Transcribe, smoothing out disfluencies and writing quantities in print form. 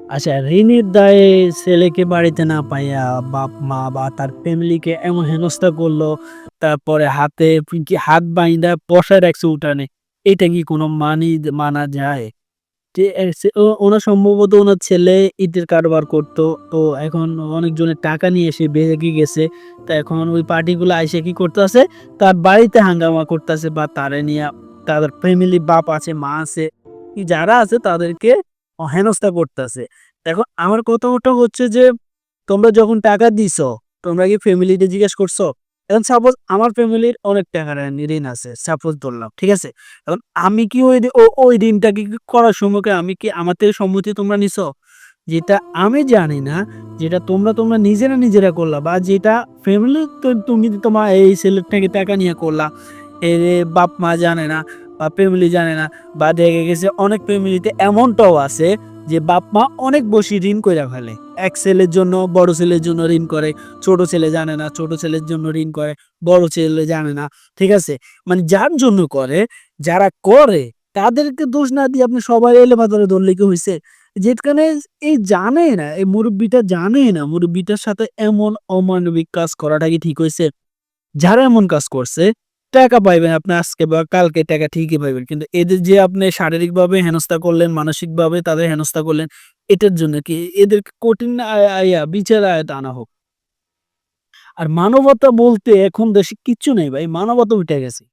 আচ্ছা, ঋণের দায়ে ছেলেকে বাড়িতে না পাইয়া বাপ-মা বা তার ফ্যামিলিকে এমন হেনস্থা করলো, তারপরে হাতে কি হাত বাইন্ধা বসায় রাখছে উঠানে। এটা কি কোনো মানা যায়? যে এ সে ও ওনার সম্ভবত ওনার ছেলে ইটের কারবার করতো। তো এখন অনেকজনের টাকা নিয়ে এসে বেঁকে গেছে। তো এখন ওই পার্টিগুলো আইসা কি করতাছে? তার বাড়িতে হাঙ্গামা করতাছে বা তারে নিয়া তাদের ফ্যামিলি বাপ আছে, মা আছে, যারা আছে তাদেরকে হেনস্থা করতাছে। এখন আমার কথা ওটা হচ্ছে যে, তোমরা যখন টাকা দিছো, তোমরা কি ফ্যামিলিতে জিজ্ঞেস করছো? এখন সাপোজ আমার ফ্যামিলির অনেক টাকার ঋণ আছে। সাপোজ ধরলাম, ঠিক আছে? এখন আমি কি ওই ঋণটাকে কি করার সময় কি আমি কি আমার থেকে সম্মতি তোমরা নিছো? যেটা আমি জানি না, যেটা তোমরা নিজেরা করলা বা যেটা ফ্যামিলি তুমি তোমার এই ছেলের থেকে টাকা নিয়ে করলা। বাপ-মা জানে না বা ফ্যামিলি জানে না বা দেখা গেছে অনেক ফ্যামিলিতে এমনটাও আছে যে বাপ-মা অনেক বেশি ঋণ কইরা ফেলে। এক ছেলের জন্য বড় ছেলের জন্য ঋণ করে, ছোট ছেলে জানে না, ছোট ছেলের জন্য ঋণ করে, বড় ছেলে জানে না। ঠিক আছে? মানে যার জন্য করে, যারা করে তাদেরকে দোষ না দিয়ে আপনি সবাই এলোপাতাড়ি ধরলে কি হইছে? যেখানে এই জানে না, এই মুরুব্বিটা জানে না, মুরুব্বিটার সাথে এমন অমানবিক কাজ করাটা কি ঠিক হইছে? যারা এমন কাজ করছে, টাকা পাইবেন আপনি আজকে বা কালকে টাকা ঠিকই পাইবেন। কিন্তু এদের যে আপনি শারীরিকভাবে হেনস্থা করলেন, মানসিকভাবে তাদের হেনস্থা করলেন, এটার জন্য কি এদেরকে কঠিন বিচারের আওতায় আনা হোক। আর মানবতা বলতে এখন দেশে কিচ্ছু নেই ভাই। মানবতা উইঠা গেছে।